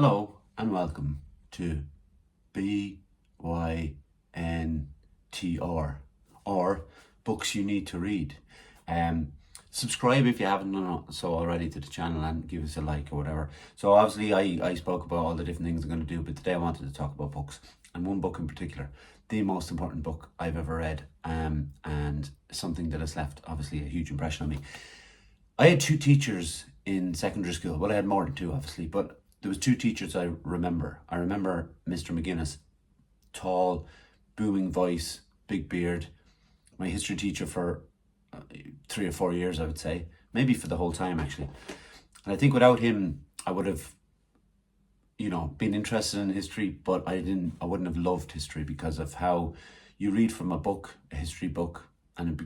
Hello and welcome to BYNTR, or Books You Need to Read. Subscribe if you haven't done so already to the channel, and give us a like or whatever. So obviously I spoke about all the different things I'm going to do, but today I wanted to talk about books, and one book in particular, the most important book I've ever read, and something that has left obviously a huge impression on me. I had two teachers in secondary school. Well, I had more than two, obviously, but there was two teachers I remember. I remember Mr. McGuinness, tall, booming voice, big beard. My history teacher for 3 or 4 years, I would say, maybe for the whole time actually. And I think without him, I would have, been interested in history, but I wouldn't have loved history because of how you read from a book, a history book, and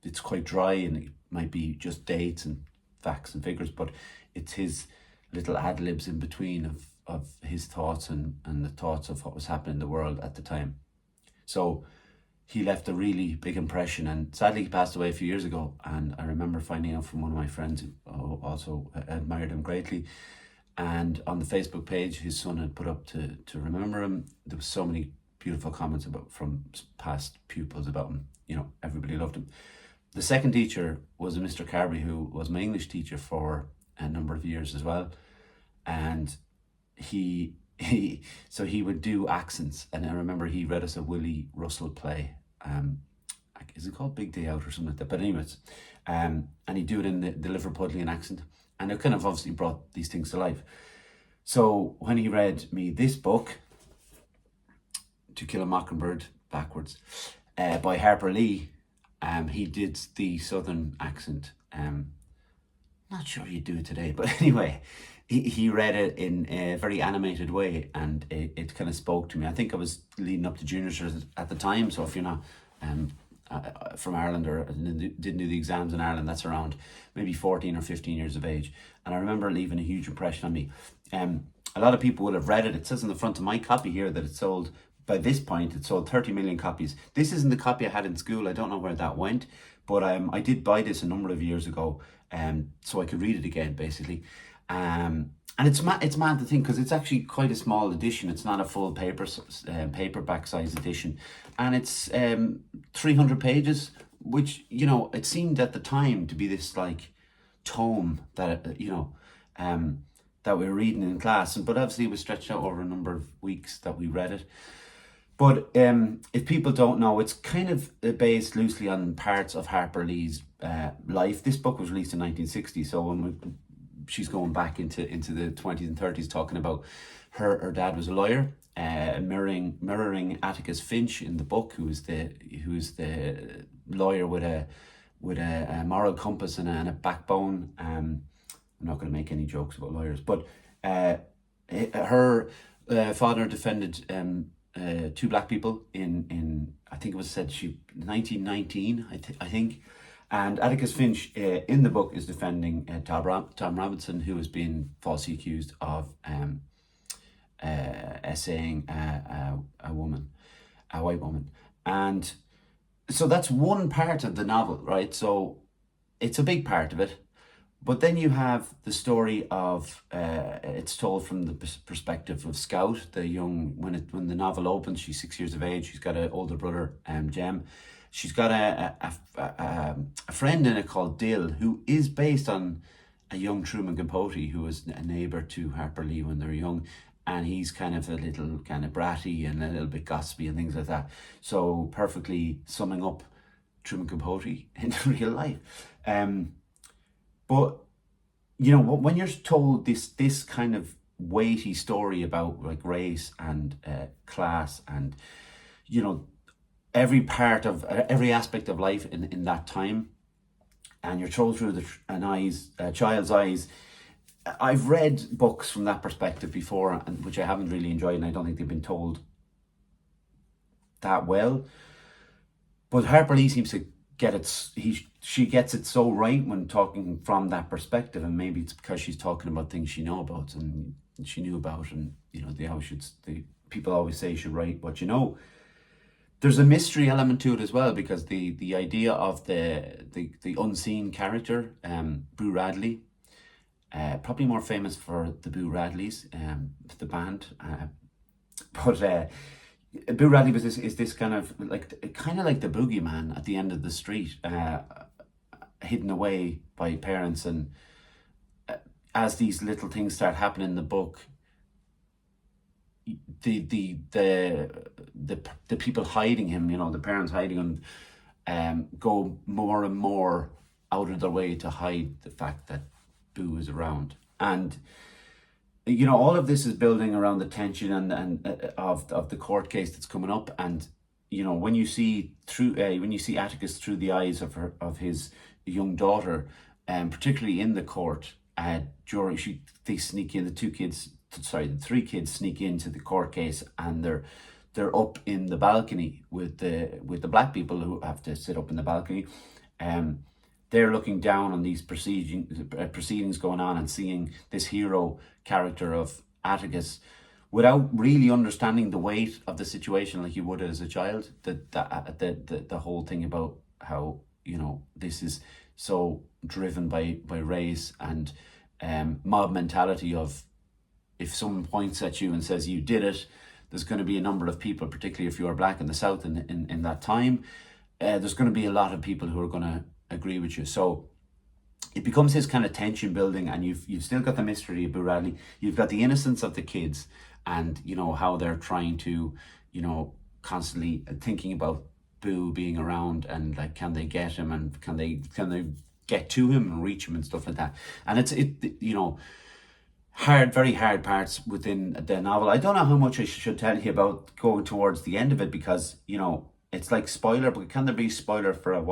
it's quite dry, and it might be just dates and facts and figures, but it's his little ad-libs in between of his thoughts and the thoughts of what was happening in the world at the time. So he left a really big impression, and sadly he passed away a few years ago. And I remember finding out from one of my friends who also admired him greatly, and on the Facebook page his son had put up to remember him. There was so many beautiful comments from past pupils about him. Everybody loved him. The second teacher was a Mr. Carby, who was my English teacher for a number of years as well, and he would do accents. And I remember he read us a Willie Russell play. Is it called Big Day Out or something like that? But anyways, and he'd do it in the Liverpudlian accent, and it kind of obviously brought these things to life. So when he read me this book, To Kill a Mockingbird, backwards, by Harper Lee, he did the southern accent. Not sure he'd do it today, but anyway, he read it in a very animated way, and it kind of spoke to me. I think I was leading up to junior cert at the time, so if you're not from Ireland or didn't do the exams in Ireland, that's around maybe 14 or 15 years of age. And I remember leaving a huge impression on me. A lot of people will have read it. It says on the front of my copy here that it sold, by this point, it sold 30 million copies. This isn't the copy I had in school. I don't know where that went, but I did buy this a number of years ago, so I could read it again, basically. And it's mad to think, because it's actually quite a small edition. It's not a full paperback size edition, and it's 300 pages, which it seemed at the time to be this like tome that that we were reading in class, but obviously it was stretched out over a number of weeks that we read it. But if people don't know, it's kind of based loosely on parts of Harper Lee's life. This book was released in 1960, so when she's going back into the 20s and 30s, talking about her dad was a lawyer, mirroring Atticus Finch in the book, who is the lawyer with a moral compass and a backbone. I'm not going to make any jokes about lawyers, but her father defended two black people in I think it was said 1919, I think. And Atticus Finch in the book is defending Tom Robinson, who has been falsely accused of essaying a white woman. And so that's one part of the novel, right? So it's a big part of it. But then you have the story of, it's told from the perspective of Scout, the young, when the novel opens, she's 6 years of age. She's got an older brother, Jem. She's got a friend in it called Dill, who is based on a young Truman Capote, who was a neighbour to Harper Lee when they were young. And he's kind of a little kind of bratty and a little bit gossipy and things like that. So perfectly summing up Truman Capote in real life. But when you're told this kind of weighty story about like race and class and every aspect of life in that time, and you're told through a child's eyes. I've read books from that perspective before, and which I haven't really enjoyed, and I don't think they've been told that well. But Harper Lee seems to get it. She gets it so right when talking from that perspective, and maybe it's because she's talking about things she knew about and she knew about, and people always say you should write what you know. There's a mystery element to it as well, because the idea of the unseen character, Boo Radley, Probably more famous for the Boo Radleys, the band. But Boo Radley is this kind of like the boogeyman at the end of the street, hidden away by parents. And as these little things start happening in the book, the people hiding him, the parents hiding him, go more and more out of their way to hide the fact that Boo is around. And all of this is building around the tension and of the court case that's coming up. And when you see Atticus through the eyes of his young daughter, particularly in the court, they sneak in, the 3 kids sneak into the court case, and they're up in the balcony with the black people who have to sit up in the balcony. They're looking down on these proceedings going on and seeing this hero character of Atticus without really understanding the weight of the situation like you would as a child. The whole thing about how this is so driven by race and mob mentality of, if someone points at you and says you did it, there's going to be a number of people, particularly if you are black in the South in that time, there's going to be a lot of people who are going to agree with you. So it becomes this kind of tension building, and you've still got the mystery of Boo Radley. You've got the innocence of the kids, and how they're trying to, constantly thinking about Boo being around, and like, can they get him, and can they get to him and reach him and stuff like that. And it's very hard parts within the novel. I don't know how much I should tell you about going towards the end of it, because it's like spoiler, but can there be spoiler for a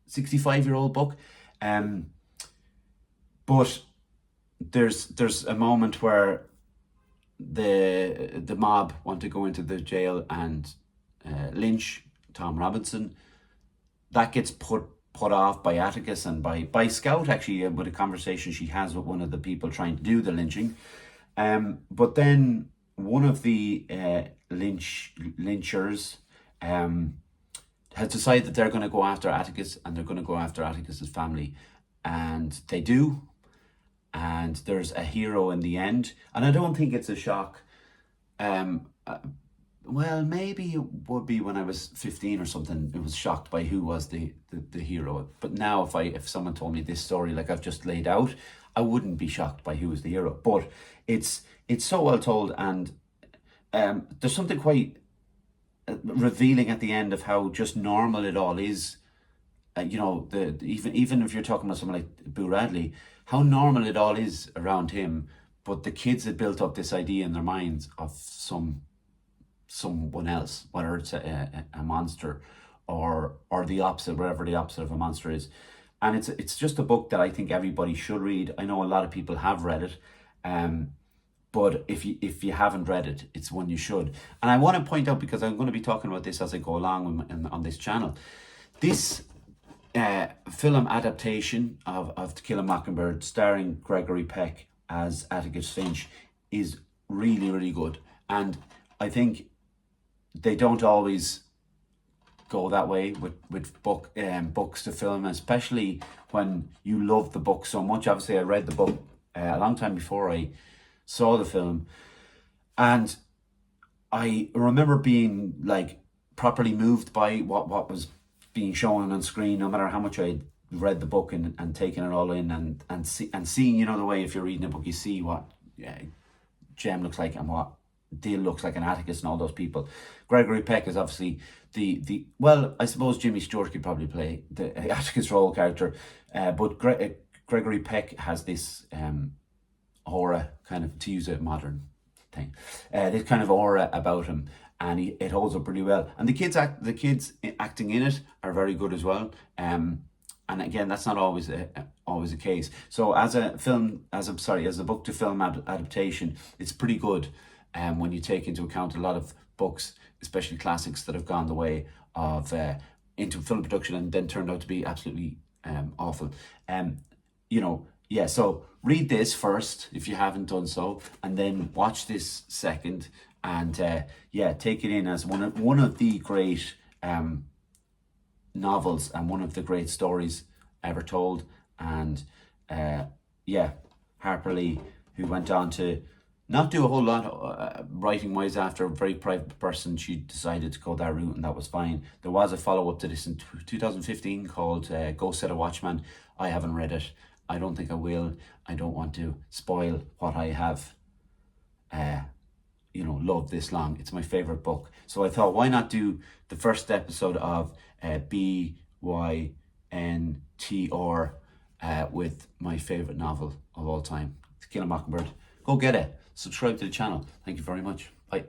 65-year-old book? But there's a moment where the mob want to go into the jail and lynch Tom Robinson. That gets put off by Atticus and by Scout, actually, with a conversation she has with one of the people trying to do the lynching. But then one of the lynchers has decided that they're going to go after Atticus, and they're going to go after Atticus's family, and they do. And there's a hero in the end, and I don't think it's a shock. Well, maybe it would be when I was 15 or something. It was shocked by who was the hero. But now, if someone told me this story like I've just laid out, I wouldn't be shocked by who was the hero. But it's so well told, and there's something quite revealing at the end of how just normal it all is. Even if you're talking about someone like Boo Radley, how normal it all is around him. But the kids had built up this idea in their minds of someone else, whether it's a monster or the opposite, whatever the opposite of a monster is. And it's just a book that I think everybody should read. I know a lot of people have read it, but if you haven't read it, it's one you should. And I want to point out, because I'm going to be talking about this as I go along on this channel, this film adaptation of To Kill a Mockingbird, starring Gregory Peck as Atticus Finch, is really, really good. And I think they don't always go that way with books to film, especially when you love the book so much. Obviously, I read the book a long time before I saw the film, and I remember being like properly moved by what was being shown on screen, no matter how much I read the book and taken it all in, and seeing, the way if you're reading a book, you see what Jem looks like and what Dale looks like, and Atticus and all those people. Gregory Peck is obviously the well, I suppose Jimmy Stewart could probably play the Atticus role character, but Gregory Peck has this aura, kind of, to use a modern thing, this kind of aura about him, and it holds up pretty well. And the kids acting in it are very good as well. And again, that's not always a case. So as a book to film adaptation, it's pretty good. When you take into account a lot of books, especially classics, that have gone the way of into film production and then turned out to be absolutely awful. So read this first if you haven't done so, and then watch this second, and take it in as one of the great novels and one of the great stories ever told. And yeah, Harper Lee, who went on to not do a whole lot writing wise after a very private person. She decided to go that route, and that was fine. There was a follow up to this in 2015 called Go Set a Watchman. I haven't read it. I don't think I will. I don't want to spoil what I have loved this long. It's my favorite book. So I thought, why not do the first episode of BYNTR with my favorite novel of all time, To Kill a Mockingbird. Go get it. Subscribe to the channel. Thank you very much. Bye.